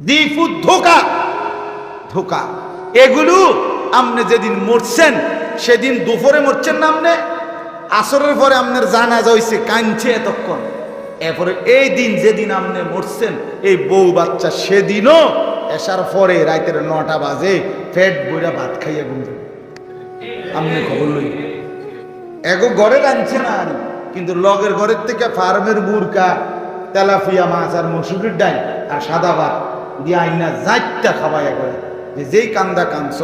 দ্বিফুট ধোকা ধোকা। এগুলো আপনি যেদিন মরছেন সেদিন দুপুরে মরছেন না, আপনি আসরের পরে আপনার জানাজা হইছে, কাঁদছে এতক্ষণ। এরপরে এই দিন যেদিন আপনি মরছেন এই বউ বাচ্চা সেদিনও এসার পরে রাতের 9টা বাজে পেট বইরা ভাত খাইয়া ঘুম যাবে। আপনি খবর লই এগো ঘরে রাঁধছে না, কিন্তু লগের ঘরের থেকে ফার্মের বুরকা, তেলাফিয়া মাছ আর মসুরির ডাল আর সাদা ভাত দিয়ে আইনা যাইটা খাওয়াইয়া করে যে যেই কান্দা কাঁদছ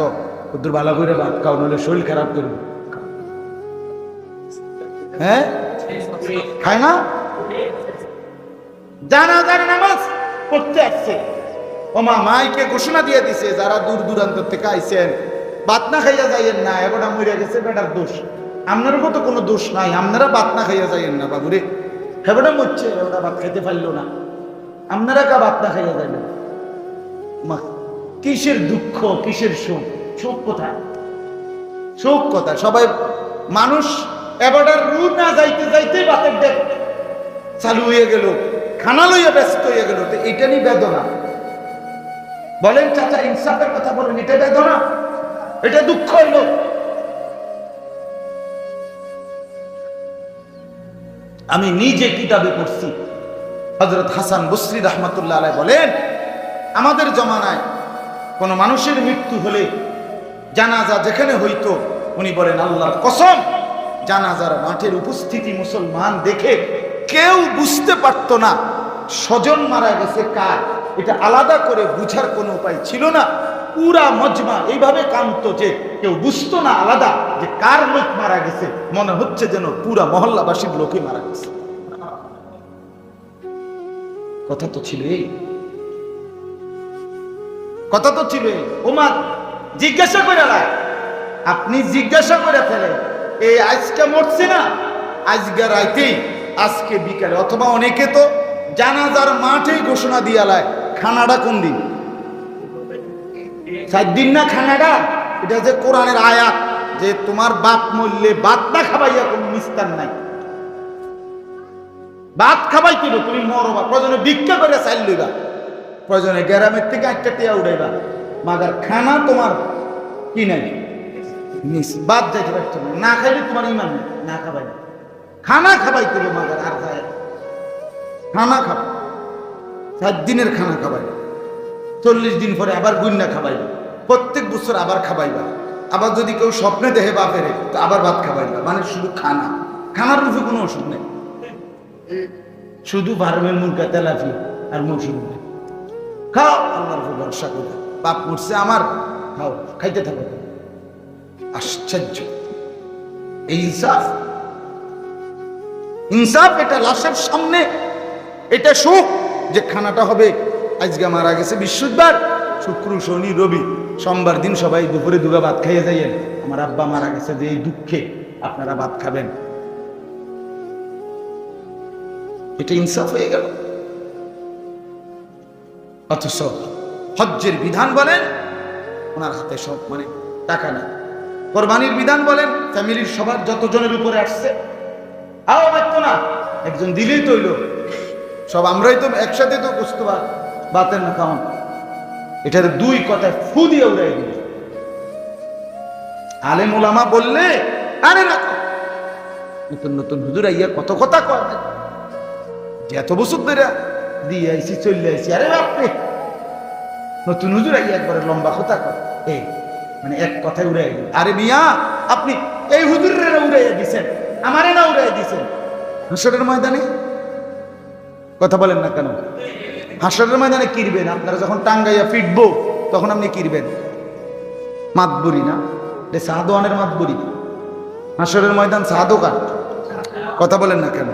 ওদের ভালো করে ভাত খাও, নইলে শরীর খারাপ করবে। হ্যাঁ খায় না? জানাজার নামাজ পড়তে আসছে, ওমা মাইকে ঘোষণা দিয়ে দিছে যারা দূর দূরান্ত থেকে আইছেন ভাত না খাইয়া যাইয়েন না, এবারটা মরে গেছে বেটার দোষ, আপনারও তো কোনো দোষ নাই, আপনারা ভাত না খাইয়া যাইয়েন না বাবুরে। হেবটা মরছে, ওটা ভাত খাইতে পারলো না, আপনারা কা ভাত না খাইয়া যাইবেন? মা কিসের দুঃখ, কিসের সুখ? সুখ কোথায়? সুখ কোথায়? সবাই মানুষ এবারটার রু না যাইতে যাইতে ভাতের দেখ চালু হয়ে গেল, খানা লইয়া ব্যস্ত হয়ে গেল, তো এটা নিয়ে বেদনা। বলেন চাচা, ইনসাফের কথা বলেন, এটা বেদনা? এটা দুঃখ হইল? আমি নিজে কিতাবে পড়ছি, হযরত হাসান বসরি রাহমাতুল্লাহ আলাইহি বলেন, আমাদের জমানায় কোন মানুষের মৃত্যু হলে জানাজা যেখানে হইতো, উনি বলেন আল্লাহর কসম জানাজার মাঠের উপস্থিতি মুসলমান দেখে কেউ বুঝতে পারতো না স্বজন মারা গেছে কার, এটা আলাদা করে বুঝার কোনো উপায় ছিল না। পুরা মজমা এইভাবে কাঁদতো যে কেউ বুঝতো না আলাদা যে কার লোক মারা গেছে, মনে হচ্ছে যেন পুরা মহল্লাবাসীর লোকই মারা গেছে। কথা তো ছিল এই, কথা তো ছিল এই। ওমা জিজ্ঞাসা করে রাখ, আপনি জিজ্ঞাসা করে ফেলেন, এই আজকে মরছে না, আজকে রাইতেই, আজকে বিকালে, অথবা অনেকে তো জানাজার মাঠেই ঘোষণা দিয়া লায় খানাটা কোন দিন, 4 দিন না খানাটা? এটা যে কোরআনের আয়াত যে তোমার বাপ মরলে ভাত না খাবাইয়া কোন নিস্তার নাই, ভাত খাবাই কিল, তুমি মরবা, প্রয়োজনে ভিক্ষা করে চাইল লইবা, প্রয়োজনে গ্রামের থেকে একটা টিয়া উড়াইবা, মাগার খানা তোমার কি নাই, বাদ যাইতে পারছো না, না খাইলে তোমার ইমান নেই, না খাবাই না, খানা খাবাই কিলো মাগার, আর যায় খানা খাবা, 4 দিনের খানা খাবাইবা, 40 দিন পরে আবার গুন্না খাবাইবা, প্রত্যেক বছর আবার খাবাইবা, আবার যদি কেউ স্বপ্নে দেখে বাপেরে তো আবার ভাত খাবাইবা, মানে শুধু খানা, খানার রূপে কোনো ওষুধ নেই, শুধু ফার্মের মুরগা, তেলাপি আর মৌসুম খাও, আল্লাহর উপর ভরসা করে, বাপ মরছে আমার, খাও, খাইতে থাকো। আশ্চর্য এই ইনসাফ, ইনসাফ এটা লাশের সামনে, এটা সুখ যে খানাটা হবে আজকে মারা গেছে বৃহস্পতিবার, শুক্র শনি রবি, সোমবার দিন সবাই দুপুরে দুগা ভাত খাইয়ে যাইয়েন, আমার আব্বা মারা গেছে যে এই দুঃখে আপনারা ভাত খাবেন, এটা ইনসাফ হয়ে গেল। অথচ হজ্জের বিধান বলেন ওনার হাতে সব, মানে টাকা নেই। কোরবানির বিধান বলেন ফ্যামিলির সবার যতজনের উপরে আসছে, আও পারতো না, একজন দিলেই তৈল, সব আমরাই তো একসাথে তো বুঝতে বাতেন না খাওয়ান, এটার 2 কথায় ফু দিয়ে উড়াই দিল। আলেম ওলামা বললে আরে রাখো, নতুন নতুন হুজুর আইয়া কত কথা কয়, এত বছর ধরে দিয়ে আইসি চলে আইসি, আরে বাপরে নতুন হুজুর আইয়া একবারে লম্বা কথা কয়, এই মানে এক কথায় উড়াই দিল। আরে মিয়া আপনি এই হুজুরের উড়াইয়া দিছেন, আমারে না উড়াইয়া দিছেন। হাসরের ময়দানে কথা বলেন না কেন? হাসরের ময়দানে কিরবেন, আপনারা যখন টাঙ্গাইয়া ফিটবো তখন আপনি কিরবেন, মাতবুরি না, এটা সাদওয়ানের মাতবুরি। হাসরের ময়দান সাদোকার, কথা বলেন না কেন?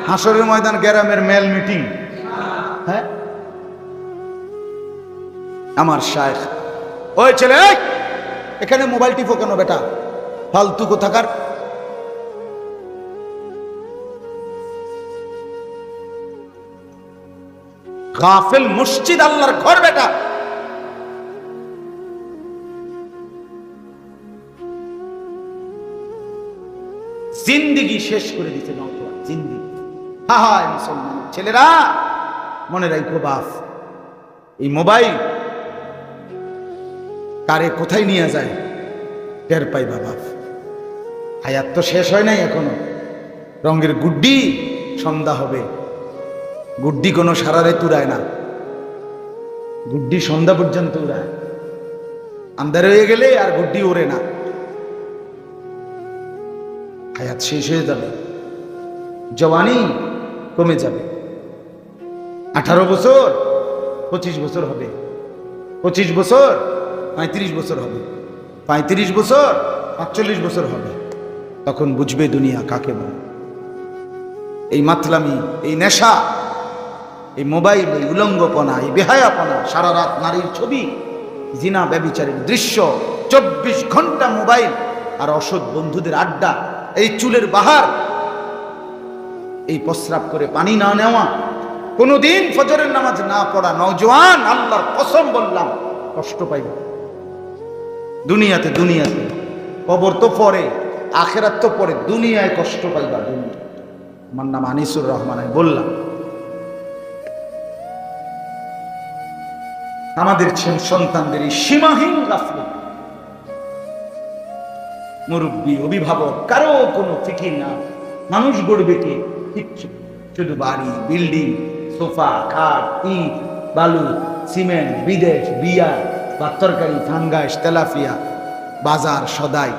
হাসরের ময়দান গ্রামের মেল মিটিং। হ্যাঁ আমার শায়েখ, ওই ছেলে এখানে মোবাইল টিপো কেন বেটা, ফালতু কোথাকার। গাফেল মসজিদ আল্লাহর ঘর বেটা, জিন্দিগি শেষ করে দিতে নওজোয়ান, জিন্দিগি। হায় মুসলমান ছেলেরা মনে রাখো, বাপ এই মোবাইল কারে কোথায় নিয়ে যায় টের পাই বাবা। হায়াত তো শেষ হয় নাই এখনো। রঙের গুড্ডি সন্ধ্যা হবে, গুড্ডি কোনো সারা রাত উড়ায় না, গুড্ডি সন্ধ্যা পর্যন্ত উড়ায়। আন্ধার হয়ে গেলে আর গুড্ডি ওড়ে না। হায়াত শেষ হয়ে যাবে, জওয়ানি কমে যাবে। 18 বছর 25 বছর হবে, 25 বছর 35 বছর হবে, 35 বছর 45 বছর হবে। তখন বুঝবে দুনিয়া কাকে বলে। এই মাতলামি, এই নেশা, এই মোবাইল, এই উলঙ্গপনা, এই বেহায়াপনা, সারা রাত নারীর ছবি, জিনা ব্যভিচারের দৃশ্য, 24 ঘন্টা মোবাইল আর অসৎ বন্ধুদের আড্ডা, এই চুলের বাহার, এই প্রস্রাব করে পানি না নেওয়া, কোনদিন ফজরের নামাজ না পড়া নওজোয়ান, আল্লাহর কসম বললাম কষ্ট পাইবে দুনিয়াতে। কবর তো পরে, আখেরাত তো পরে, দুনিয়ায় কষ্ট পাইবা। আমার নাম আনিসুর রহমান। আমি বললাম আমাদের সন্তানদের এই সীমাহীন গাফলত, মুরব্বী অভিভাবক কারো কোনো ফিকির না। মানুষ গড়বে কে? কিচ্ছু, শুধু বাড়ি, বিল্ডিং, সোফা, খাট, ইট, বালু, সিমেন্ট, বিদেশ, বিয়া, ভাত তরকারি, ফাঙ্গাস, তেলাফিয়া, বাজার, সদাই,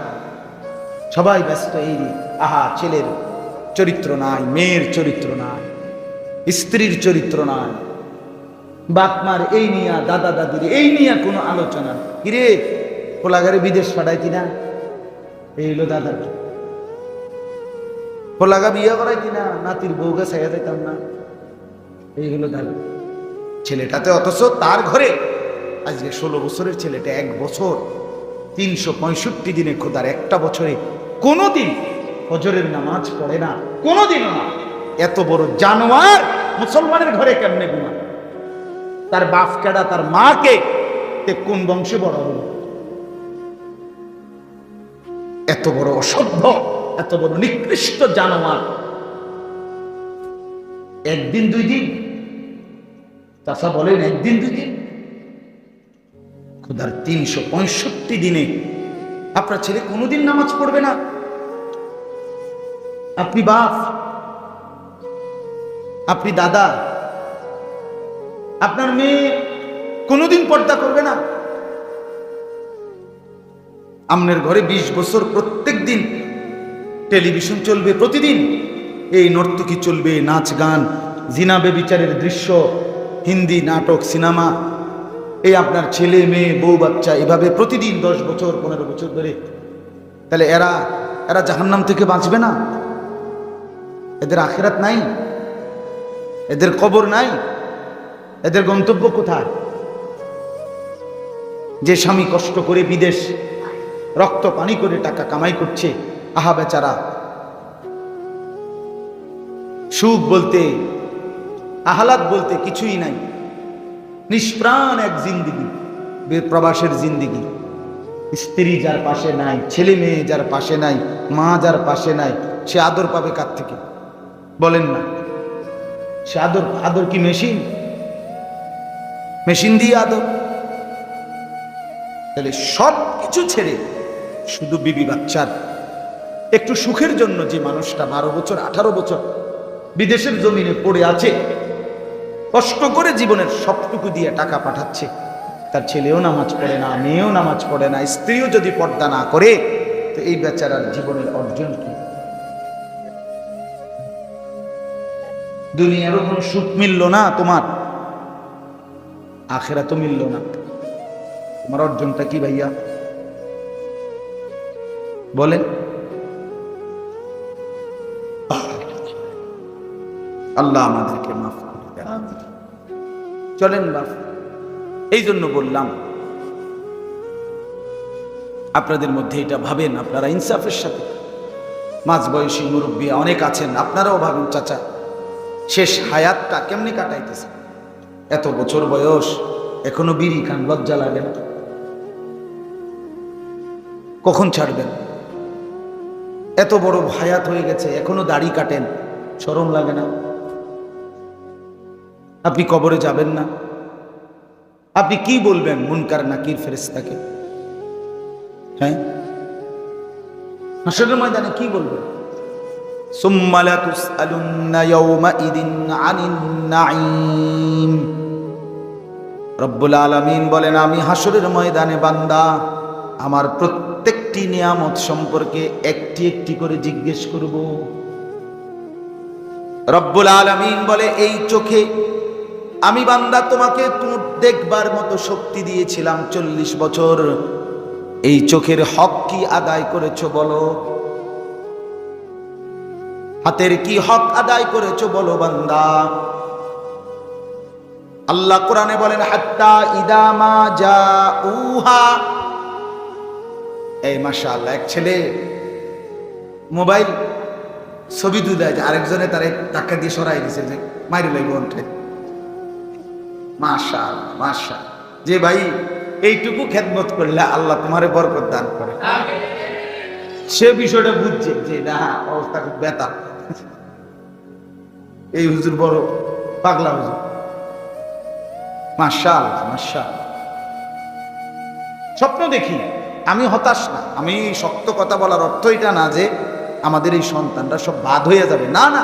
সবাই ব্যস্ত এই। আহা, ছেলের চরিত্র নাই, মেয়ের চরিত্র নাই, স্ত্রীর চরিত্র নাই, বাপমার এই নিয়া, দাদা দাদির এই নিয়ে কোনো আলোচনা। কিরে পোলাগারে বিদেশ পাঠাইতি না? এই হলো দাদার। পোলাগা বিয়ে করাইতি না? নাতির বউকে ছেড়ে দিতাম না? এই হলো দাদা। ছেলেটাতে অথচ তার ঘরে আজকে 16 বছরের ছেলেটা 1 বছর 365 দিনে, খোদার একটা বছরে কোনোদিন ফজরের নামাজ পড়ে না, কোনোদিনও না। এত বড় জানোয়ার মুসলমানের ঘরে কেমনে ঘুমায়? তার বাপ কেডা, তার মাকে কোন বংশে বড় হলো? এত বড় অসভ্য, এত বড় নিকৃষ্ট জানোয়ার। একদিন 2 দিন, চাচা বলেন একদিন 2 দিন, খোদার 365 দিনে আপনার ছেলে কোনোদিন নামাজ পড়বে না? আপনি বাপ, আপনি দাদা, আপনার মেয়ে কোনোদিন পর্দা করবে না? আমনের ঘরে 20 বছর প্রত্যেক দিন টেলিভিশন চলবে, প্রতিদিন এই নর্তকী চলবে, নাচ গান, জিনা বেবিচারের দৃশ্য, হিন্দি নাটক, সিনেমা। এই আপনার ছেলে মেয়ে বউ বাচ্চা এভাবে প্রতিদিন 10 বছর 15 বছর ধরে। তাহলে এরা জাহান্নাম থেকে বাঁচবে না? এদের আখিরাত নাই, এদের কবর নাই, এদের গন্তব্য কোথায়? যে স্বামী কষ্ট করে বিদেশ রক্ত পানি করে টাকা কামাই করছে, আহা বেচারা, সুখ বলতে, আহ্লাদ বলতে কিছুই নাই, নিষ্প্রাণ এক জিন্দিগি, প্রবাসের জিন্দিগি। স্ত্রী যার পাশে নাই, ছেলে মেয়ে যার পাশে নাই, মা যার পাশে নাই, সে আদর পাবে কার থেকে বলেন না? সে আদর কি মেশিন দিয়ে আদর? তাহলে সব কিছু ছেড়ে শুধু বিবি বাচ্চার একটু সুখের জন্য যে মানুষটা 12 বছর 18 বছর বিদেশের জমিনে পড়ে আছে, কষ্ট করে জীবনের সবটুকু দিয়ে টাকা পাঠাচ্ছে, তার ছেলেও নামাজ পড়ে না, মেয়েও নামাজ পড়ে না, স্ত্রীও যদি পর্দা না করে, তো এই বেচারার জীবনের অর্জন কি? দুনিয়ারও কোনো সুখ মিলল না তোমার, আখিরাতও মিলল না, তোমার অর্জনটা কি ভাইয়া বলেন? আল্লাহ আমাদেরকে মাফ করে দেন। চলেন বাপ, এই জন্য বললাম আপনাদের মধ্যে এটা ভাবেন, আপনারা ইনসাফের সাথে, মাঝবয়সী মুরব্বী অনেক আছেন, আপনারাও ভাবেন চাচা শেষ হায়াতটা কেমনি কাটাইতেছে? এত বছর বয়স, এখনো বিড়ি খান, লজ্জা লাগে না? কখন ছাড়বেন? এত বড় হায়াত হয়ে গেছে, এখনো দাড়ি কাটেন, শরম লাগে না? আপনি কবরে যাবেন না? আপনি কি বলবেন মুনকার নাকির ফেরেশতাকে? হ্যাঁ, হাসরের ময়দানে কি বলবেন? সুম্মা লা তুসআলুন্না ইয়াওমাইদিন আনিন নাঈম। রব্বুল আলামিন বলেন, আমি হাসরের ময়দানে বান্দা আমার প্রত্যেকটি নিয়ামত সম্পর্কে একটি একটি করে জিজ্ঞেস করব। রব্বুল আলামিন বলে, এই চোখে আমি বান্দা তোমাকে দেখবার মতো শক্তি দিয়েছিলাম 40 বছর, এই চোখের হক কি আদায় করেছো বলো? হাতের কি হক আদায় করেছো বলো বান্দা? আল্লাহ কোরআনে বলেন, হাত্তা ইদা মা জাউহা। এই মাশাআল্লাহ, এক ছেলে মোবাইল ছবি তুলে আরেকজনে তারে টাকা দিয়ে সরাই দিছে যে মাইরে লাইব ওঠে। মাশাআল্লাহ মাশাআল্লাহ, যে ভাই এইটুকু খেদমত করলে আল্লাহ তোমারে বরকত দান করে। সে বিষয়টা বুঝছে যে না, অবস্থা খুব বেতার, এই হুজুর বড় পাগলা হুজুর। মাশাআল্লাহ মাশাআল্লাহ। স্বপ্ন দেখি, আমি হতাশ না। আমি শক্ত কথা বলার অর্থ এটা না যে আমাদের এই সন্তানরা সব বাদ হয়ে যাবে, না না,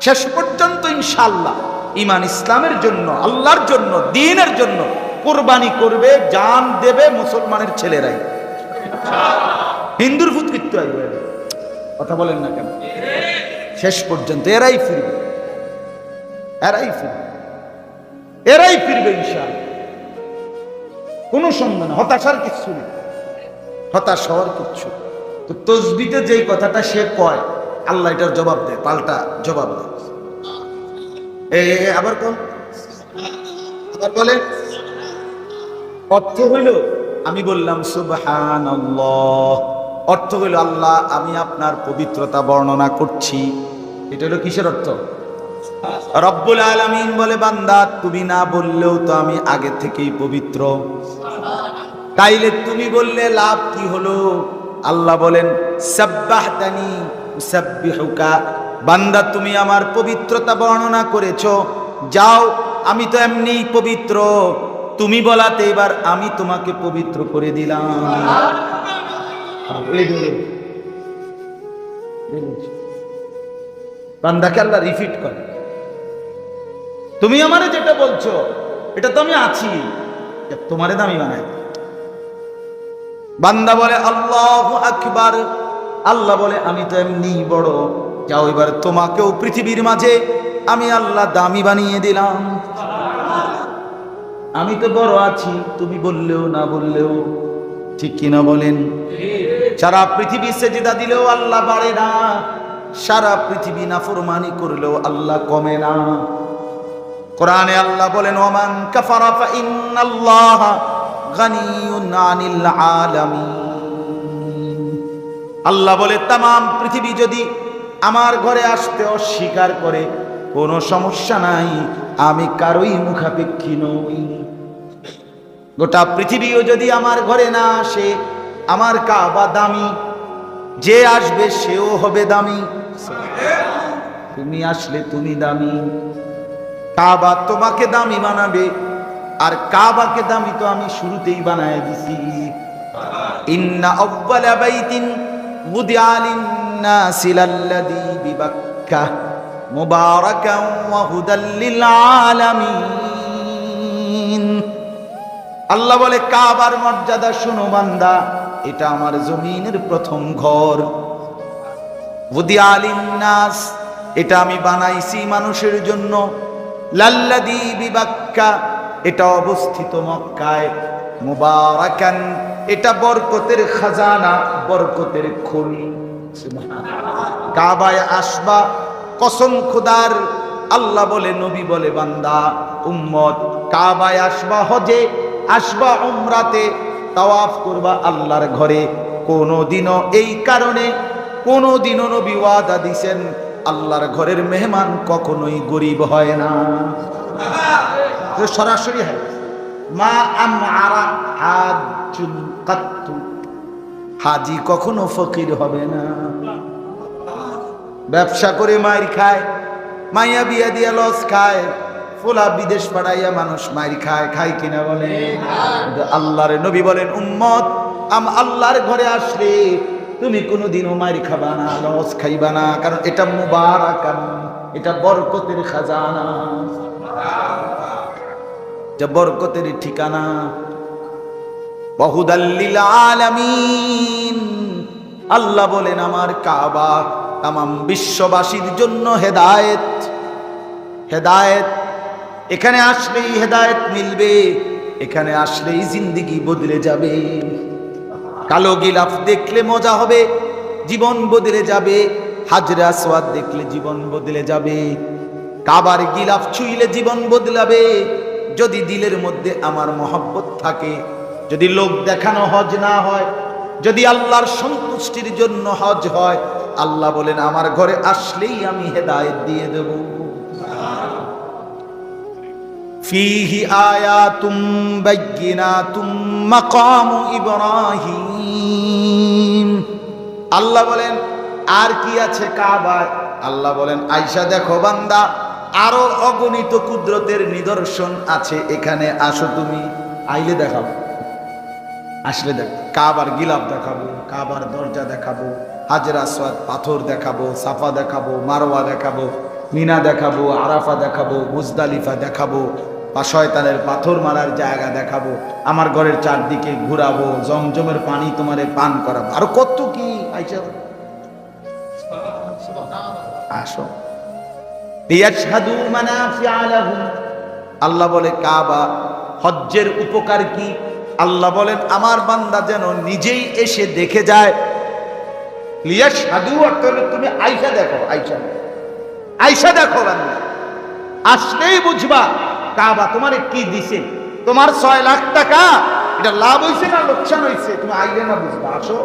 শেষ পর্যন্ত ইনশাআল্লাহ ঈমান ইসলামের জন্য, আল্লাহর জন্য, দ্বীনের জন্য কুরবানি করবে, জান দেবে মুসলমানের ছেলেরাই। হিন্দুর ভূত কীর্তি আসবে, কথা বলেন না কেন? শেষ পর্যন্ত এরাই ফিরবে, এরাই ফিরবে, এরাই ফিরবে ইনশাআল্লাহ। কোনো সন্দেহ না, হতাশার কিচ্ছু নেই, হতাশ হওয়ার কিচ্ছু। তো তসবিতে যেই কথাটা সে কয়, আল্লাহ এটার জবাব দেয়, পাল্টা জবাব দেয়। আবার কোন আবার বলে, অর্থ হইল আমি বললাম সুবহানাল্লাহ, অর্থ হইল আল্লাহ আমি আপনার পবিত্রতা বর্ণনা করছি। এটা হলো কিসের অর্থ? রব্বুল আলামিন বলে, বান্দা তুমি না বললেও তো আমি আগে থেকেই পবিত্র, তাইলে তুমি বললে লাভ কি হলো? আল্লাহ বলেন, সাব্বাহতানি উসাব্বিহুকা, বান্দা তুমি আমার পবিত্রতা বর্ণনা করেছো, যাও আমি তো এমনিই পবিত্র, তুমি বলাতে এবার আমি তোমাকে পবিত্র করে দিলাম। বান্দাকে আল্লাহ রিপিট করে, তুমি আমারে যেটা বলছো এটা তো আমি আছি, তোমারে দামি বানাই। বান্দা বলে আল্লাহু আকবার, আল্লাহ বলে আমি তো এমনি বড়, যাও এবার তোমাকেও পৃথিবীর মাঝে আমি আল্লাহ দামি বানিয়ে দিলাম। আমি তো বড় আছি, তুমি বললেও না বললেও, ঠিক কিনা বলেন? সারা পৃথিবী সেজদা দিলেও আল্লাহ বাড়ে না, সারা পৃথিবী নাফরমানি করলেও আল্লাহ কমে না। কোরআনে আল্লাহ বলেন, ওমান কাফারা ফা ইন্নাল্লাহা গানিয়ুন আনিল আলামিন। আল্লাহ বলে, তামাম পৃথিবী যদি আমার ঘরে আসতে অস্বীকার করে কোনো সমস্যা নাই, আমি কারোই মুখাপেক্ষী নই। গোটা পৃথিবীও যদি আমার ঘরে না আসে, আমার কাবা দামি, যে আসবে সেও হবে দামি। তুমি আসলে তুমি দামি, কাবা তোমাকে দামি বানাবে, আর কাবাকে দামি তো আমি শুরুতেই বানায় দিছি। ইন্না আউয়ালা বাইতিন উদিআ লিন-নাসি লাল্লাযী বিবাক্কাহ মুবারাকান ওয়া হুদাল লিল আলামিন। আল্লাহ বলে, কাবার মর্যাদা শোনো বান্দা, এটা আমার জমিনের প্রথম ঘর। উদিআ লিন-নাস, এটা আমি বানাইছি মানুষের জন্য। লাল্লাযী বিবাক্কা, এটা অবস্থিত মক্কায়। মুবারাকান, এটা বরকতের খাজানা, বরকতের খনি। কাবায় আসবা, কসম খোদার, আল্লাহ বলে, নবী বলে, বান্দা উম্মত কাবায় আসবা, হজে আসবা, উমরাতে তাওয়াফ করবা আল্লাহর ঘরে। কোনদিনও এই কারণে কোনদিনও নবী ওয়াদা দিছেন, আল্লাহর ঘরের মেহমান কখনোই গরিব হয় না। সরাসরি হয়, মা আমআরা হাজ্জুন কাত্তু, হাজি কখনো ফকির হবে না। ব্যবসা করে মাইর খায়, মাইয়া বিয়া দিয়া লস খায়, পোলা বিদেশ পাঠাইয়া মানুষ মাইর খায়, খায় কিনা বলে? আল্লাহর নবী বলেন, উম্মত আল্লাহর ঘরে আসলে তুমি কোনোদিনও মাইর খাবা না, লস খাইবা না, কারণ এটা মুবারাকান, এটা বরকতের খাজানা, এটা বরকতের ঠিকানা। বহুদাল্লিল আলামিন, আল্লাহ বলেন আমার কাবা তামাম বিশ্ববাসীর জন্য হেদায়েত। হেদায়েত, এখানে আসলেই হেদায়েত মিলবে, এখানে আসলেই জিন্দেগি বদলে যাবে। কালো গিলাফ দেখলে মজা হবে, জীবন বদলে যাবে। হাজরে আসওয়াদ দেখলে জীবন বদলে যাবে। কাবার গিলাফ ছুঁইলে জীবন বদলাবে। যদি দিলের মধ্যে আমার মহব্বত থাকে, যদি লোক দেখানো হজ না হয়, যদি আল্লাহর সন্তুষ্টির জন্য হজ হয়, আল্লাহ বলেন আমার ঘরে আসলেই আমি হেদায়েত দিয়ে দেব। ফীহি আয়াতুম বাইয়িনাতুম মাকামু ইব্রাহিম। আল্লাহ বলেন আর কি আছে কাবায়? আল্লাহ বলেন আয়েশা দেখো বান্দা, আরো অগণিত কুদরতের নিদর্শন আছে, এখানে আসো তুমি। আইলে দেখাবো, আসলে দেখ, কাবার গিলাফ দেখাবো, কাবার দরজা দেখাবো, হাজরা আসওয়াদ পাথর দেখাবো, সাফা দেখাবো, মারওয়া দেখাবো, মিনা দেখাবো, আরাফা দেখাবো, মুজদালিফা দেখাবো, বা শয়তানের পাথর মারার জায়গা দেখাবো, আমার ঘরের চারদিকে ঘুরাবো, জমজমের পানি তোমারে পান করাবো, আরো কত কি। আইসা আসো। লিয়াশহাদু মানাফিআ লাহুম। আল্লাহ বলে কাবা হজ্জের উপকার কি? আল্লাহ বলেন আমার বান্দা যেন নিজেই এসে দেখে যায়। লিয়াশহাদু অর্থ হলো তুমি আয়েশা দেখো, আয়েশা আয়েশা দেখো বান্দা, আসলেই বুঝবা কাবা তোমারে কি দিছে। তোমার 6 লাখ টাকা এটা লাভ হইছে না লোকসান হইছে, তুমি আইলে না বুঝবা। আসো,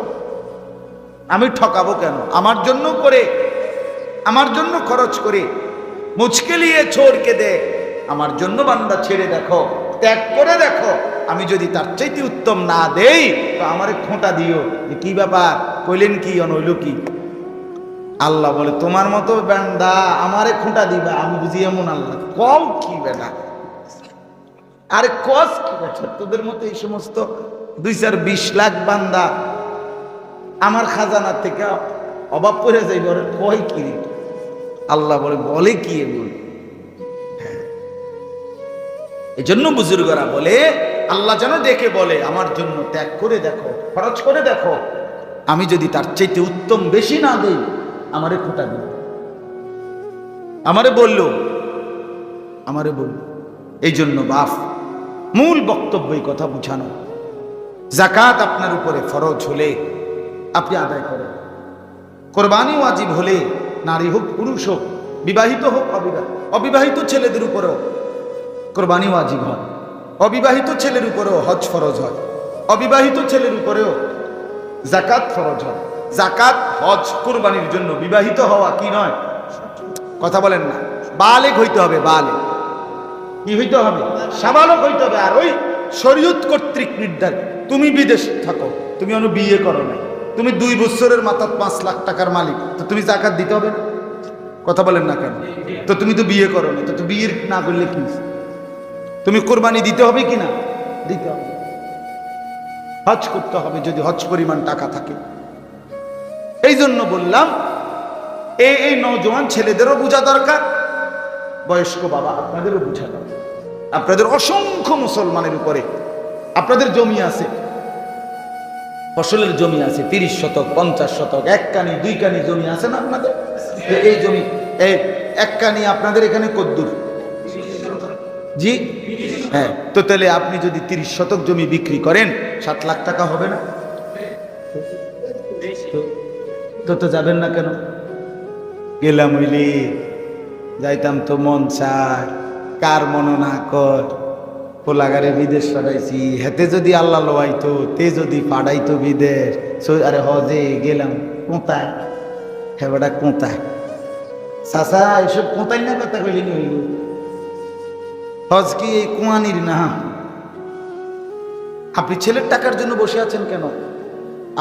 আমি ঠকাবো কেন? আমার জন্য করে, আমার জন্য খরচ করে, মুঝকে লিয়ে ছোড়কে দে, আমার জন্য বান্দা ছেড়ে দেখো, ত্যাগ করে দেখো। আমি যদি তার চাইতে উত্তম না দেই তো আমারে খোঁটা দিও, কি ব্যাপার কইলেন কি অনইল কি? আল্লাহ বলে তোমার মতো বান্দা আমারে খোঁটা দিবা, আমি বুঝি এমন আল্লাহ কম কি বেটা, আরে কস কি বেটা, তোদের মতো এই সমস্ত 2-4-20 লাখ বান্দা আমার খাজানা থেকে অভাব পড়ে যাইব, কয় কি? আল্লাহ বলে কি এমন? এই জন্য বুজুর্গরা বলে আল্লাহ যেন দেখে বলে আমার জন্য ত্যাগ করে দেখো, খরচ করে দেখো, আমি যদি তার চাইতে উত্তম বেশি না দেই আমারে খোঁটা দিল, আমারে বলল। এই জন্য বাপ মূল বক্তব্যই কথা বুঝানো, যাকাত আপনার উপরে ফরজ হলে আপনি আদায় করেন, কোরবানি ওয়াজিব হলে নারী হোক পুরুষ হোক, বিবাহিত হোক অবিবাহিত ছেলেদের উপরেও কোরবানি ওয়াজিব হয়, অবিবাহিত ছেলের উপরেও হজ ফরজ হয়, অবিবাহিত ছেলের উপরেও যাকাত ফরজ হয়। যাকাত হজ কোরবানির জন্য বিবাহিত হওয়া কি নয়? কথা বলেন না, বালেগ হইতে হবে। বালেগ কি হইতে হবে? সাবালক হইতে হবে। আর ওই শরীয়ত কর্তৃক নির্ধারিত, তুমি বিদেশ থাকো, তুমি অন্য বিয়ে করো নাই, তুমি 2 বছরের মাথায় 5 লাখ টাকার মালিক, তো তুমি যাকাত দিতে হবে না? কথা বলেন না কেন? তো তুমি তো বিয়ে করো না, তো বিয়ে না করলে কি? তুমি কোরবানি দিতে হবে কি না? দিতে হবে। হজ করতে হবে যদি হজ পরিমাণ টাকা থাকে। এই জন্য বললাম এই নওজোয়ান ছেলেদেরও বোঝা দরকার, বয়স্ক বাবা আপনাদেরও বোঝা দরকার। আপনাদের অসংখ্য মুসলমানের উপরে আপনাদের জমি আছে, ফসলের জমি আছে, 30 শতক 50 শতক, 1 কানি 2 কানি জমি আছে না আপনাদের? এই জমি এই 1 কানি আপনাদের এখানে কদ্দুর? জি হ্যাঁ। তো তাহলে আপনি যদি 30 শতক জমি বিক্রি করেন 7 লাখ টাকা হবে না? তো যাবেন না কেন? গেলাম হইলে যাইতাম তো মন চায়, কার মন না কর, পোলাগারে বিদেশ পাঠাইছি, হেতে যদি আল্লাহ লোয়াইতো, তে যদি পাঠাইতো বিদেশ। আরে হজে গেলাম, কোথায় হেবাটা কোথায়? চাচা এসব কোথায় না কথা কইলি হইল? হজ কি এই কুয়ানির না? আপনি ছেলের টাকার জন্য বসে আছেন কেন?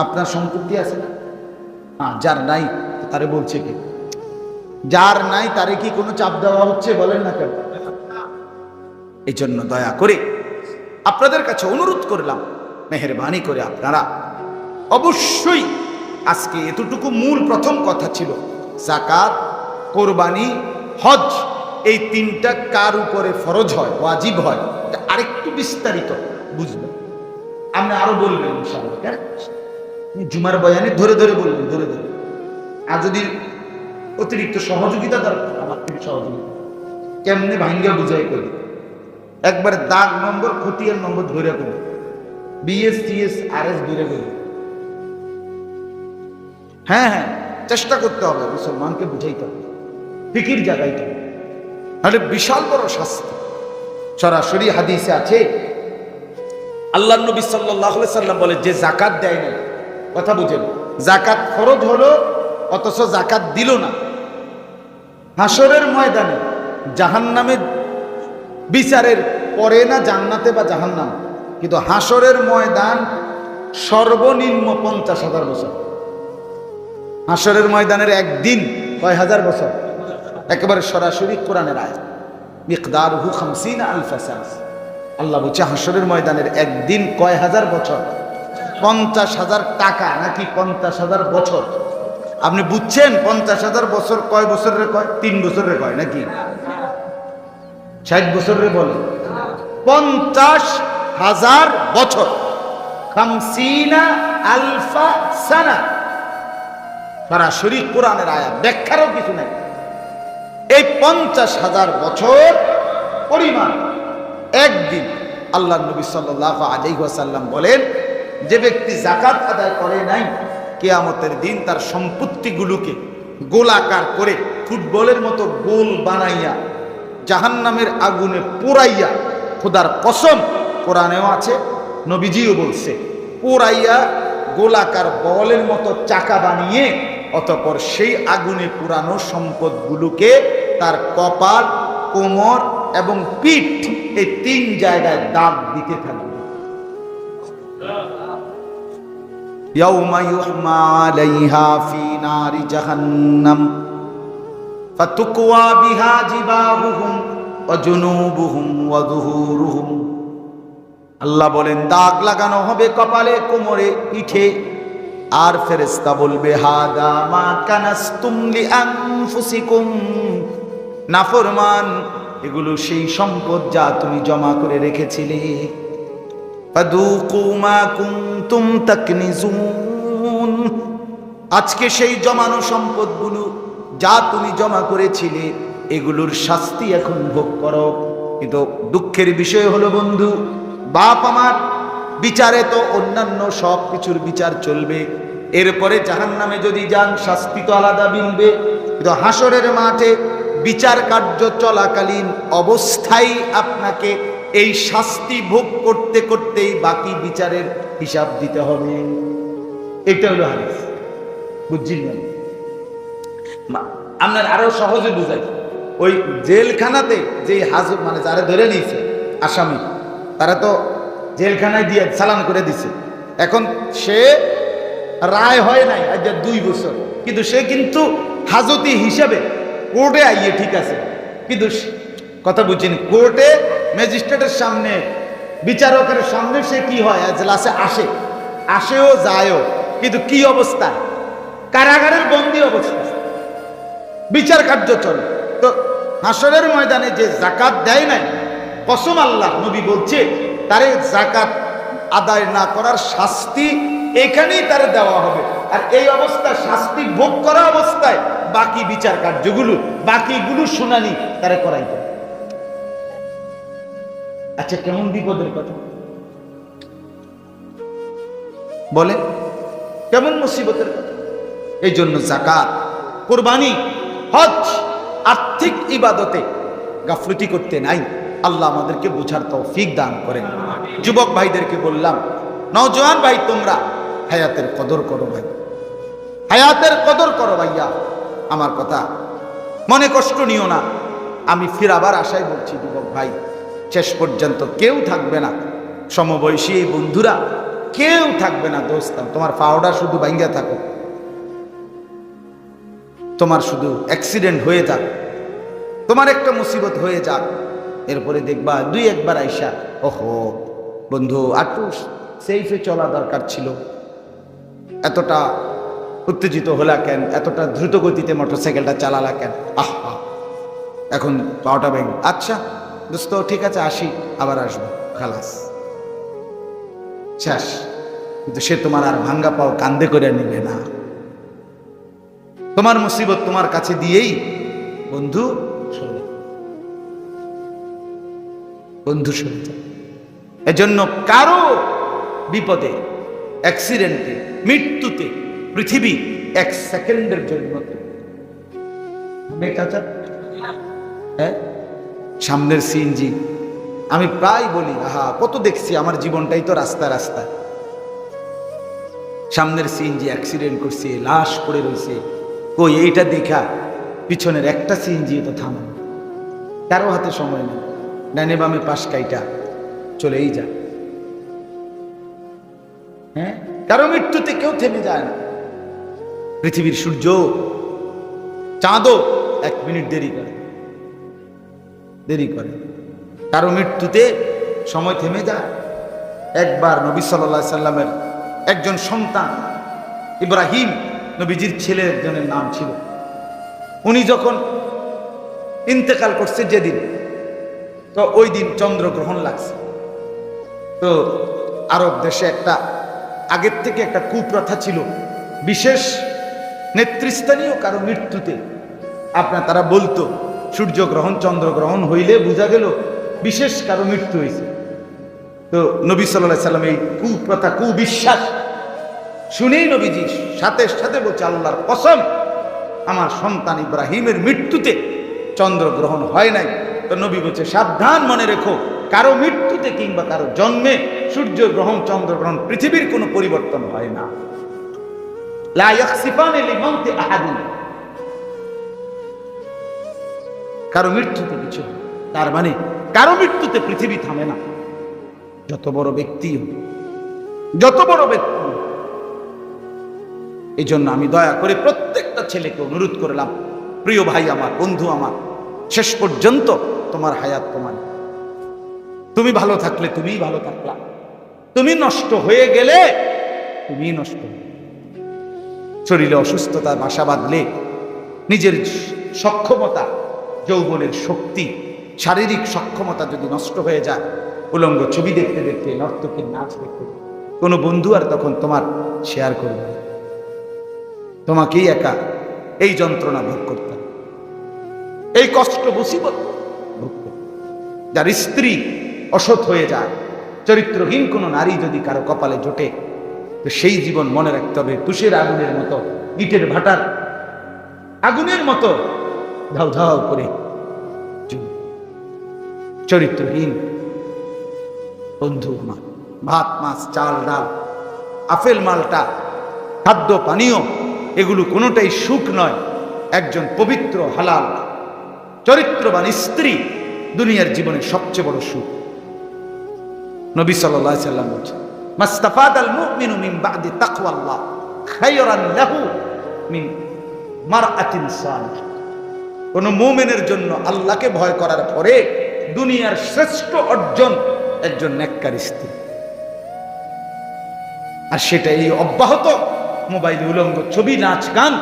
আপনার সম্পত্তি আছে না? যার নাই তারে বলছে কি? যার নাই তারে কি কোনো চাপ দেওয়া হচ্ছে? বলেন না কেন? এই জন্য দয়া করে আপনাদের কাছে অনুরোধ করলাম, মেহেরবানি করে আপনারা অবশ্যই, আজকে এতটুকু মূল প্রথম কথা ছিল, যাকাত, কোরবানি, হজ, এই তিনটা কার উপরে ফরজ হয়, ওয়াজিব হয়, আরেকটু বিস্তারিত বুঝবেন। আপনি আরো বলবেন ইনশাআল্লাহ, জুমার বয়ানে ধরে ধরে বলবেন, ধরে ধরে। আর যদি অতিরিক্ত সহযোগিতা দরকার, আমার থেকে সহযোগিতা কেমনে ভাঙ্গা বুঝাই করি, একবার দাগ নম্বর, খতিয়ার নম্বর ধরে করি, বিএস টিএস আরএস ধরে করি। হ্যাঁ হ্যাঁ, চেষ্টা করতে হবে, মুসলমানকে বুঝাইতে হবে, ফিকির জাগাইতে হবে, নাহলে বিশাল বড় শাস্তি। সরাসরি হাদিসে আছে, আল্লাহ নবী সাল্লাল্লাহু আলাইহি সাল্লাম বলে, যে যাকাত দেয় না, কথা বুঝেন, যাকাত ফরজ হলো অথচ যাকাত দিল না, হাসরের ময়দানে জাহান্নামে বিচারের পরে না জান্নাতে বা জাহান্নাম, কিন্তু হাসরের ময়দান সর্বনিম্ন 50,000 বছর। হাসরের ময়দানের একদিন কয় হাজার বছর? একেবারে সরাসরি কোরআনের আয়াত, মিকদারুহু 50,000 সানা। আল্লাহ বলছে হাসরের ময়দানের একদিন কয় হাজার বছর? 50,000 টাকা নাকি 50,000 বছর? আপনি বুঝছেন 50,000 বছর কয় বছরের কয়? 3 বছরের কয় নাকি 60 বছরের বলে? 50,000 বছর, 50,000 সানা। সরাসরি কোরআনের আয়াত, ব্যাখ্যারও কিছু নাই। এই 50,000 বছর পরিমাণ একদিন। আল্লাহ নবী সাল্লাল্লাহু আলাইহি ওয়াসাল্লাম বলেন, যে ব্যক্তি যাকাত আদায় করে নাই, কিয়ামতের দিন তার সম্পত্তিগুলোকে গোলাকার করে ফুটবলের মতো গোল বানাইয়া জাহান্নামের আগুনে পোড়াইয়া, খোদার কসম, কোরআনেও আছে, নবীজিও বলছে, পোড়াইয়া গোলাকার বলের মতো চাকা বানিয়ে অতঃপর সেই আগুনে পুরানো সম্পদগুলোকে তার কপাল, কোমর এবং পিঠ, এই 3 জায়গায় দাগ দিতে থাকবে। ইয়াউমা ইউহমা আলাইহা ফি নারি জাহান্নাম ফাতুকওয়া বিহা জিবাহুহুম ওয়া জুনুবুহুম ওয়া যুহুরুহুম। আল্লাহ বলেন, দাগ লাগানো হবে কপালে, কোমরে, পিঠে, আর ফেরেশতা বলবে, হাদা মা কানাসতুম লিআনফুসিকুম, নাফরমান, এগুলো সেই সম্পদ যা তুমি জমা করে রেখেছিলে। ফাদুকু মা কুনতুম তাকনিজুন, আজকে সেই জমানো সম্পদগুলো যা তুমি জমা করেছিলে, এগুলোর শাস্তি এখন ভোগ করো। কিন্তু দুঃখের বিষয় হলো বন্ধু, বাপ আমার, বিচারে তো অন্যান্য সব কিছুর বিচার চলবে, এরপরে জাহান্নামে যদি যান শাস্তি তো আলাদা মিলবে, কিন্তু হাসরের মাঠে বিচার কার্য চলাকালীন অবস্থায় আপনাকে এই শাস্তি ভোগ করতে করতেই বাকি বিচারের হিসাব দিতে হবে। এটা হলো হাদিস, বুঝছেন? আপনার আরো সহজে বুঝাই, ওই জেলখানাতে যে হাজত, মানে যারা ধরে নিয়েছে আসামি, তারা তো জেলখানায় দিয়ে চালান করে দিছে, এখন সে রায় হয় নাই আজ 2 বছর, কিন্তু সে কিন্তু হাজতি হিসাবে কোর্টে আইয়ে, ঠিক আছে, কিন্তু কথা বুঝছেন, কোর্টে ম্যাজিস্ট্রেটের সামনে, বিচারকের সামনে সে কি হয়, এজলাসে আসেও যায়ও, কিন্তু কি অবস্থা, কারাগারের বন্দী অবস্থা, বিচার কার্য চলে। তো হাসরের ময়দানে যে যাকাত দেয় নাই, কসম আল্লাহ, নবী বলছে, তারে যাকাত আদায় না করার শাস্তি এখানেই তারে দেওয়া হবে। আর এই অবস্থা, শাস্তি ভোগ করা অবস্থায় বাকি বিচার কার্যগুলো, বাকিগুলো শুনানি তারে করাইতে। আচ্ছা, কেমন বিপদের কথা বলে, কেমন মুসিবতের কথা। এই জন্য যাকাত, কুরবানি, হজ, আর্থিক ইবাদতে গাফলতি করতে নাই। আল্লাহ আমাদেরকে বোঝার তৌফিক দান করেন। যুবক ভাইদেরকে বললাম, নওজোয়ান ভাই, তোমরা হায়াতের কদর করো ভাই, হায়াতের কদর করো ভাইয়া। আমার কথা মনে কষ্ট নিও না, আমি ফিরাবার আশায় বলছি, যুবক ভাই, শেষ পর্যন্ত কেউ থাকবে না, সমবয়সী এই বন্ধুরা কেউ থাকবে না দোস্ত, তোমার পাওডার শুধু ভাঙ্গা থাকো, তোমার শুধু অ্যাক্সিডেন্ট হয়ে যাক, তোমার একটা মুসিবত হয়ে যাক, এরপরে দেখবা দুই একবার আইসা, ওহো বন্ধু একটু সেফে চলা দরকার ছিল, এতটা উত্তেজিত হলা কেন, এতটা দ্রুত গতিতে মোটরসাইকেলটা চালালা কেন, আহা এখন পাওয়াটা ভেঙে, আচ্ছা দোস্ত ঠিক আছে আসি, আবার আসবো, খালাস শেষ। কিন্তু সে তোমার আর ভাঙ্গা পাও কান্দে করে নিবে না, তোমার মুসিবত তোমার কাছে দিয়েই বন্ধু বন্ধু সরে যায়। এজন্য কারো বিপদে, অ্যাক্সিডেন্টে, মৃত্যুতে পৃথিবী এক সেকেন্ডের জন্য, হ্যাঁ সামনের সিএনজি, আমি প্রায় বলি আহা কত দেখছি, আমার জীবনটাই তো রাস্তা রাস্তা, সামনের সিএনজি অ্যাক্সিডেন্ট করছে, লাশ পড়ে রয়েছে, কই এইটা দেখা পিছনের একটা সিএনজি তো থামা, কারো হাতে সময় নেই, ডানে বামে পাশ কাইটা চলেই যায়। হ্যাঁ কারো মৃত্যুতে কেউ থেমে যায় না, পৃথিবীর সূর্য চাঁদও 1 মিনিট দেরি করে, কারো মৃত্যুতে সময় থেমে যায়। একবার নবী সাল্লাল্লাহু আলাইহি সাল্লামের একজন সন্তান ইব্রাহিম, নবীজির ছেলে একজনের নাম ছিল, উনি যখন ইন্তেকাল করছে যেদিন, তো ওই দিন চন্দ্রগ্রহণ লাগছে। তো আরব দেশে একটা আগের থেকে একটা কুপ্রথা ছিল, বিশেষ নেতৃস্থানীয় কারো মৃত্যুতে তারা বলতো সূর্যগ্রহণ চন্দ্রগ্রহণ হইলে বোঝা গেল বিশেষ কারো মৃত্যু হয়েছে। তো নবী সাল্লাল্লাহু আলাইহি সাল্লাম এই কুপ্রথা, কুবিশ্বাস শুনেই নবীজি সাথে সাথে বলছে, আল্লাহর কসম আমার সন্তান ইব্রাহিমের মৃত্যুতে চন্দ্রগ্রহণ হয় নাই। তো নবী বলছে সাবধান, মনে রেখো কারো মৃত্যুতে কিংবা কারো জন্মে সূর্যগ্রহণ চন্দ্রগ্রহণ পৃথিবীর কোনো পরিবর্তন হয় না। লা ইয়াখসিফানি লিমাউতি আহাদিন, কারো মৃত্যুতে কিছু, তার মানে কারো মৃত্যুতে পৃথিবী থামে না, যত বড় ব্যক্তি, যত বড় ব্যক্তি। এই জন্য আমি দয়া করে প্রত্যেকটা ছেলেকে অনুরোধ করলাম, প্রিয় ভাই আমার, বন্ধু আমার, শেষ পর্যন্ত তোমার হায়াত তোমার, তুমি ভালো থাকলে তুমিই ভালো থাকলা, তুমি নষ্ট হয়ে গেলে তুমিই নষ্ট। শরীরে অসুস্থতার বাসা বাঁধলে, নিজের সক্ষমতা, যৌবনের শক্তি, শারীরিক সক্ষমতা যদি নষ্ট হয়ে যায়, উলঙ্গ ছবি দেখতে দেখতে, নর্তকীর নাচ দেখতে, কোনো বন্ধু আর তখন তোমার শেয়ার করবে, তোমাকেই একা এই যন্ত্রণা ভোগ করতে, এই কষ্ট মুসিবত ভোগ করতে। যার স্ত্রী অসৎ হয়ে যায়, চরিত্রহীন কোনো নারী যদি কারো কপালে জোটে, তো সেই জীবন মনে রাখতে হবে তুষের আগুনের মতো, ইটের ভাটার আগুনের মতো ধাউ ধাউ করে। চরিত্রহীন বন্ধু আমার, ভাত মাছ চাল ডাল আপেল মালটা খাদ্য পানীয় এগুলো কোনোটাই সুখ নয়। একজন পবিত্র হালাল চরিত্রবান স্ত্রী দুনিয়ার জীবনের সবচেয়ে বড় সুখ। নবী সাল্লাল্লাহু আলাইহি সাল্লাম বলেছেন, মাস্তাফাদাল মুমিনু মিন বাদি তাকওয়াল্লাহ খায়রান লাহু মিন মারআতিন সালিহা। কোন মুমিনের জন্য আল্লাহকে ভয় করার পরে দুনিয়ার শ্রেষ্ঠ অর্জন একজন নেককার স্ত্রী। আর সেটা এই অব্যাহত মোবাইল উলঙ্গ ছবি, নাচ গান,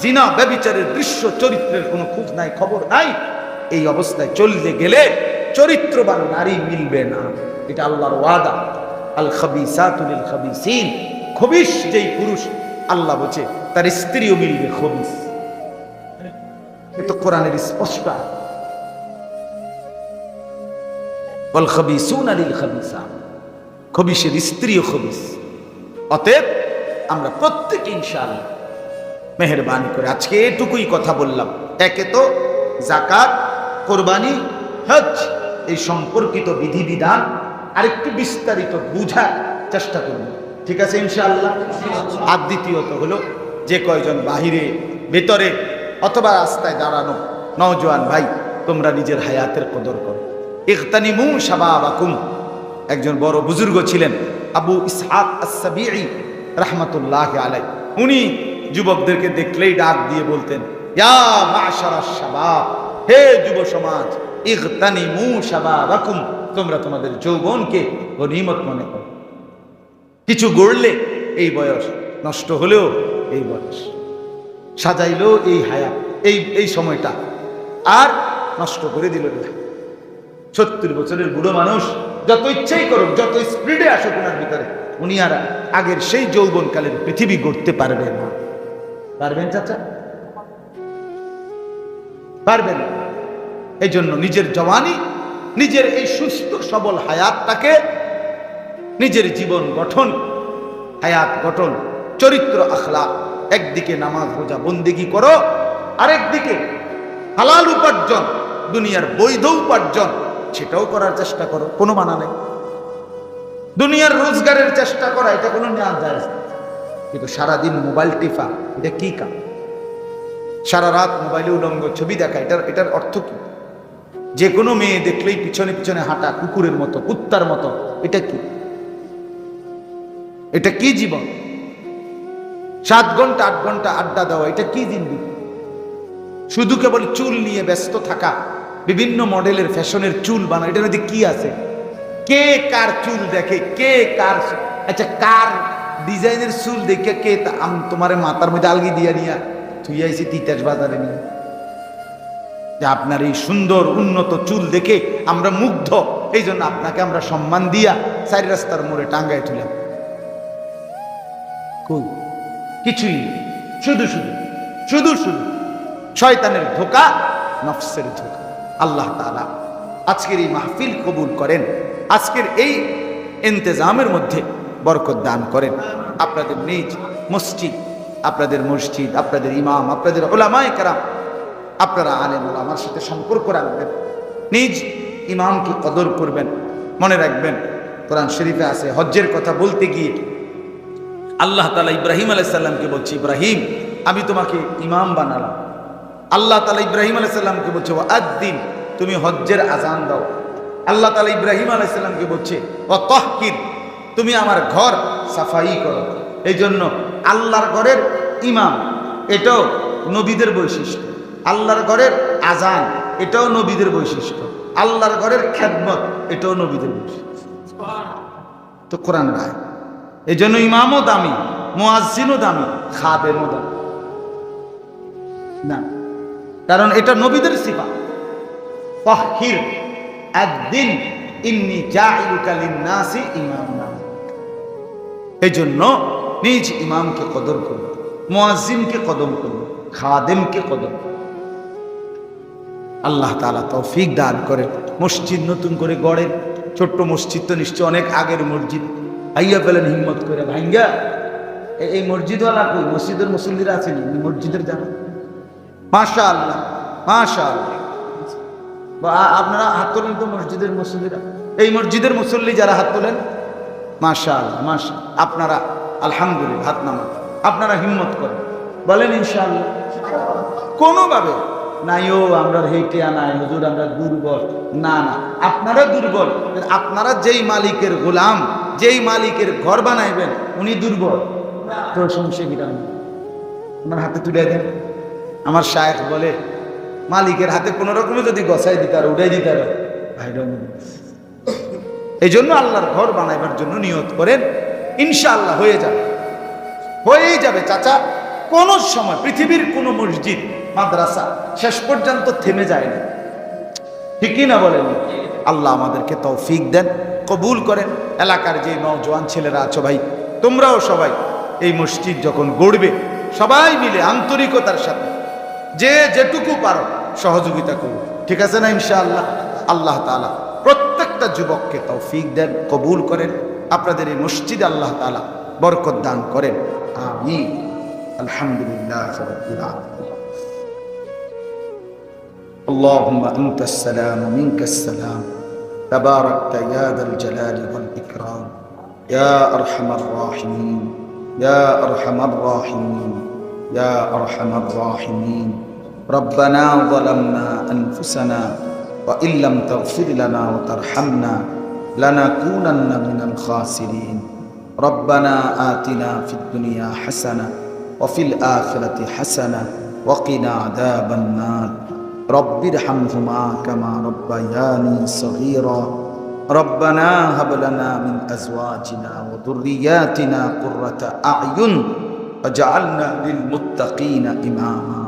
জিনা, ব্যভিচারের দৃশ্য, চরিত্রের কোনো খোঁজ নাই, খবর নাই। এই অবস্থায় চলতে গেলে চরিত্রবান নারী মিলবে না, এটা আল্লাহর ওয়াদা। আল খাবিসাতু লিল খাবিসিন, খবিশ যেই পুরুষ আল্লাহ বলছে তার স্ত্রীও মিলবে খবিস। এটা কোরআনের স্পষ্ট। ওয়াল খাবিসুনা লিল খাবিসাত, খবিশের স্ত্রীও খবিস। অতএব আমরা প্রত্যেকে ইনশাআল্লাহ মেহেরবানি করে আজকে এটুকুই কথা বললাম। একে তো যাকাত, কোরবানি, হজ এই সম্পর্কিত বিধিবিধান আরেকটু বিস্তারিত বুঝার চেষ্টা করব, ঠিক আছে ইনশাআল্লাহ। আর দ্বিতীয়ত হলো যে কয়জন বাহিরে ভেতরে অথবা রাস্তায় দাঁড়ানো নওজোয়ান ভাই, তোমরা নিজের হায়াতের কদর করো। ইগতানিমু শাবাবাকুম। একজন বড় বুজুর্গ ছিলেন আবু ইসহাক আস-সাবিঈ রাহমাতুল্লাহি আলাইহি, উনি যুবকদেরকে দেখলেই ডাক দিয়ে বলতেন, ইয়া মাশারাশ শাবাব, হে যুব সমাজ, ইগতানিমু শাবাবাকুম, তোমরা তোমাদের যৌবনকে গনিমত মনে করো। কিছু গড়লে এই বয়স, নষ্ট হলেও এই বয়স, সাজাইলেও এই হায়াত, এই সময়টা, আর নষ্ট করে দিল না। 70 বছরের বুড়ো মানুষ যত ইচ্ছাই করুক, যত স্পিডে আসুক ওনার ভিতরে, উনি আর আগের সেই যৌবনকালের পৃথিবী গড়তে পারবেন না। পারবেন চাচা? পারবেন। এই জন্য নিজের জওয়ানি, নিজের এই সুস্থ সবল হায়াতটাকে, নিজের জীবন গঠন, হায়াত গঠন, চরিত্র আখলাক, একদিকে নামাজ রোজা বন্দেগী করো, আরেকদিকে হালাল উপার্জন, দুনিয়ার বৈধ উপার্জন, সেটাও করার চেষ্টা করো, কোনো মানা নেই। দুনিয়ার রোজগারের চেষ্টা করা, এটা কোনো নেওয়া যায় না। কিন্তু সারাদিন মোবাইল টিপা, এটা কি কাম? সারা রাত মোবাইলে উলঙ্গ ছবি দেখা, এটার অর্থ কি? যে কোনো মেয়ে দেখলেই পিছনে পিছনে হাঁটা, কুকুরের মতো, কুত্তার মতো, এটা কি? এটা কি জীবন? 7 ঘন্টা 8 ঘন্টা আড্ডা দেওয়া, এটা কি জিন্দেগি? শুধু কেবল চুল নিয়ে ব্যস্ত থাকা, বিভিন্ন মডেলের ফ্যাশনের চুল বানায়, এটার মধ্যে কি আছে? কে কার চুল দেখে, কে কার, আচ্ছা কার ডিজাইনের চুল দেখে কে তোমার মাথার মধ্যে আলগি দিয়া নিয়া তুই আইসি তিতাস বাজারে নিয়ে, যে আপনার এই সুন্দর উন্নত চুল দেখে আমরা মুগ্ধ, এই জন্য আপনাকে আমরা সম্মান দিয়া 4 রাস্তার মোড়ে টাঙ্গায় তুলাম। কিছুই শুধু শুধু শুধু শুধু শয়তানের ধোঁকা, নফসের ধোঁকা। আল্লাহ তাআলা আজকের এই মাহফিল কবুল করেন, আজকের এই ইন্তেজামের মধ্যে বরকত দান করেন। আপনাদের নিজ মসজিদ, আপনাদের মসজিদ, আপনাদের ইমাম, আপনাদের উলামায়ে কেরাম, আপনারা আলেম ওলামার সাথে সম্পর্ক রাখবেন, নিজ ইমামকে কদর করবেন। মনে রাখবেন, কোরআন শরীফে আছে, হজ্জের কথা বলতে গিয়ে আল্লাহ তাআলা ইব্রাহিম আলাইহিস সালামকে বলছে, ইব্রাহিম আমি তোমাকে ইমাম বানালাম। আল্লাহ তাআলা ইব্রাহিম আলাইহিস সালামকে বলছে, ওয়াদ্দিন, তুমি হজ্জের আজান দাও। আল্লাহ তাআলা ইব্রাহিম আলাইহিস সালামকে বলছে, ওয়াতাহকির, তুমি আমার ঘর সাফাই করো। এই জন্য আল্লাহর ঘরের ইমাম, এটাও নবীদের বৈশিষ্ট্য। আল্লাহর ঘরের আজান, এটাও নবীদের বৈশিষ্ট্য। আল্লাহর ঘরের খেদমত, এটাও নবীদের বৈশিষ্ট্য। তো কোরআন রায়, এই জন্য ইমামও দামি, মুয়াজ্জিনও দামি, খাদেমও দামি না, কারণ এটা নবীদের সিফাত। তাহহির আদ-দিন ইন্নী জাইলুকা লিন-নাসি ইমামা। এই জন্য নিজ ইমামকে কদর করুন, মুয়াজ্জিনকে কদর করুন, খাদেমকে কদর করুন। আল্লাহ তাআলা তৌফিক দান করেন। মসজিদ নতুন করে গড়েন, ছোট্ট মসজিদ তো নিশ্চয় অনেক আগের মসজিদ, আইয়া পেলেন হিম্মত করে ভাঙ্গা। এই মসজিদওয়ালা কই? মসজিদের মুসল্লিরা আছেন, মসজিদের জানা। মাশাআল্লাহ মাশাআল্লাহ, আপনারা হাত তোলেন তো মসজিদের মুসল্লিরা, এই মসজিদের মুসল্লি যারা হাত তোলেন, মাশাআল্লাহ মাশাআল্লাহ, আপনারা আলহামদুলিল্লাহ হাত নামান, আপনারা হিম্মত করেন, বলেন ইনশাআল্লাহ। কোনোভাবে নাইও আমরা হেঁটে আনাই হুজুর আমরা দুর্বল, না না, আপনারা দুর্বল। আপনারা যেই মালিকের গোলাম, যেই মালিকের ঘর বানাইবেন, উনি দুর্বল। তো সমস্যা কি? ওনার হাতে তুলে দেন। আমার শায়েখ বলে, মালিকের হাতে কোন রকমে যদি গছাই দিতে আর উড়াই দিতে আর ভাই, এই জন্য আল্লাহর ঘর বানাইবার জন্য নিয়ত করেন, ইনশাআল্লাহ হয়ে যাবে, হয়েই যাবে চাচা। কোন সময় পৃথিবীর কোন মসজিদ মাদ্রাসা শেষ পর্যন্ত থেমে যায় না, ঠিকই না বলেন? আল্লাহ আমাদেরকে তৌফিক দেন, কবুল করেন। এলাকার যে নওজোয়ান ছেলেরা আছো ভাই, তোমরাও সবাই এই মসজিদ যখন গড়বে, সবাই মিলে আন্তরিকতার সাথে যে যেটুকু পারো সহযোগিতা করো, ঠিক আছে না? ইনশাআল্লাহ আল্লাহ তাআলা প্রত্যেকটা যুবককে তৌফিক দেন, কবুল করেন। আপনাদের এই মসজিদে আল্লাহ তাআলা বরকত দান করেন, আমিন। আলহামদুলিল্লাহ রাব্বিল আলামিন। اللهم أنت السلام ومنك السلام تباركت يا ذا الجلال والإكرام يا أرحم الراحمين يا أرحم الراحمين يا أرحم الراحمين ربنا ظلمنا أنفسنا وإن لم تغفر لنا وترحمنا لنكونن من الخاسرين ربنا آتنا في الدنيا حسنة وفي الآخرة حسنة وقنا عذاب النار রব্বির হামহুমা কামা রব্বায়ানি সগীরা রব্বানা হাব লানা মিন আজওয়াজিনা ওয়া যুররিয়াতিনা কুররাতা আ'য়ুন ওয়াজআলনা লিল মুত্তাকিনা ইমামা।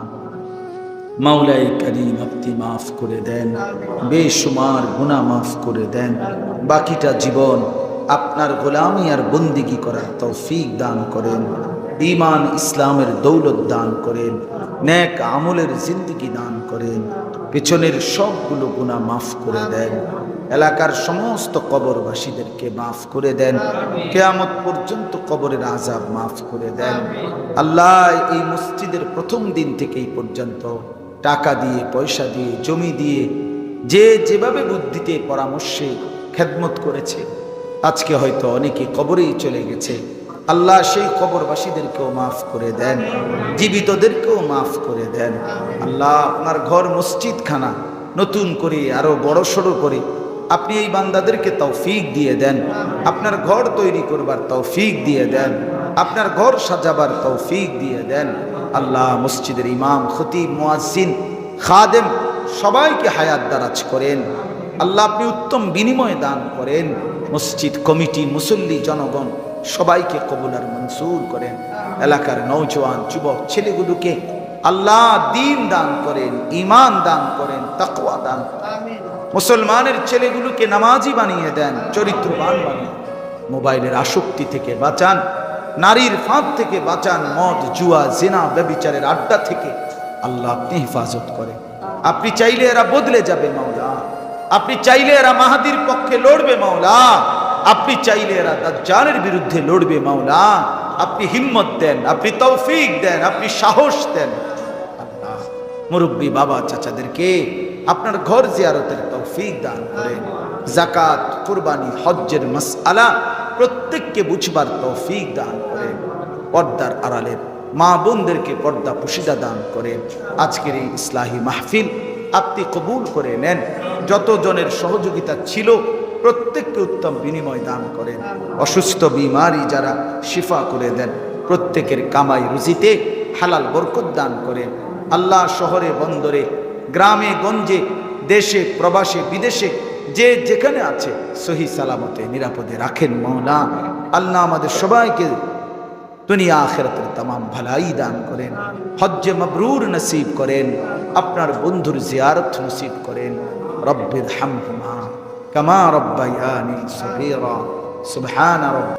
মাওলাই করিম আপনি মাফ করে দেন, বেশুমার গুনাহ মাফ করে দেন, বাকিটা জীবন আপনার গোলামি আর বন্দিগি করার তৌফিক দান করেন, ঈমান ইসলামের দৌলত দান করেন, নেক আমলের জিন্দেগি দান করেন, পেছনের সবগুলো গুনাহ মাফ করে দেন, এলাকার সমস্ত কবরবাসীদেরকে মাফ করে দেন, কিয়ামত পর্যন্ত কবরের আযাব মাফ করে দেন। আল্লাহ এই মসজিদের প্রথম দিন থেকে এই পর্যন্ত টাকা দিয়ে, পয়সা দিয়ে, জমি দিয়ে, যে যেভাবে বুদ্ধিতে পরামর্শে খেদমত করেছে, আজকে হয়তো অনেকে কবরেই চলে গেছে। আল্লাহ সেই কবরবাসীদেরকেও মাফ করে দেন, জীবিতদেরকেও মাফ করে দেন। আল্লাহ আপনার ঘর মসজিদখানা নতুন করে আরো বড় সড়ো করে আপনি এই বান্দাদেরকে তৌফিক দিয়ে দেন, আপনার ঘর তৈরি করবার তৌফিক দিয়ে দেন, আপনার ঘর সাজাবার তৌফিক দিয়ে দেন। আল্লাহ মসজিদের ইমাম, খতিব, মুয়াজ্জিন, খাদেম সবাইকে হায়াত দারাজ করেন। আল্লাহ আপনি উত্তম বিনিময় দান করেন। মসজিদ কমিটি, মুসল্লি, জনগণ সবাইকে কবুল আর মনসুর করেন। এলাকার নওজোয়ান যুবক ছেলেগুলোকে আল্লাহ দ্বীন দান করেন, ঈমান দান করেন, তাকওয়া দান করেন। মুসলমানের ছেলেগুলোকে নামাজি বানিয়ে দেন, চরিত্রবান বানিয়ে। মোবাইলের আসক্তি থেকে বাঁচান, নারীর ফাঁদ থেকে বাঁচান, মদ, জুয়া, জিনা, ব্যভিচারের আড্ডা থেকে আল্লাহ আপনি হেফাজত করেন। আপনি চাইলে এরা বদলে যাবে মাওলা, আপনি চাইলে এরা মাহাদির পক্ষে লড়বে মাওলা, আপনি চাইলে এরা দাজ্জালের বিরুদ্ধে লড়বে মাওলা। আপনি হিম্মত দেন, আপনি তৌফিক দেন, আপনি সাহস দেন। আল্লাহ মুরব্বী বাবা চাচাদেরকে আপনার ঘর জিয়ারতের তৌফিক দান করেন। যাকাত, কুরবানি, হজ্জের মাসআলা প্রত্যেককে বুঝবার তৌফিক দান করেন। পর্দার আড়ালের মা বোনদেরকে পর্দা পুশিদা দান করেন। আজকের এই ইসলাহি মাহফিল আপনি কবুল করে নেন। যত জনের সহযোগিতা ছিল প্রত্যেককে উত্তম বিনিময় দান করেন। অসুস্থ বিমারি যারা শিফা করে দেন, প্রত্যেকের কামাই রুজিতে হালাল বরকত দান করেন। আল্লাহ শহরে বন্দরে, গ্রামে গঞ্জে, দেশে প্রবাসে বিদেশে যে যেখানে আছে সহি সালামতে নিরাপদে রাখেন মাওলা। আল্লাহ আমাদের সবাইকে দুনিয়া আখিরাতের तमाम ভলাই দান করেন। হজ্জে মাবরুর নসিব করেন, আপনার বন্ধুর জিয়ারত নসিব করেন। রব্বির হামহুমা কামা রব্বায়ানি সগীরা সুবহান রাব্বি।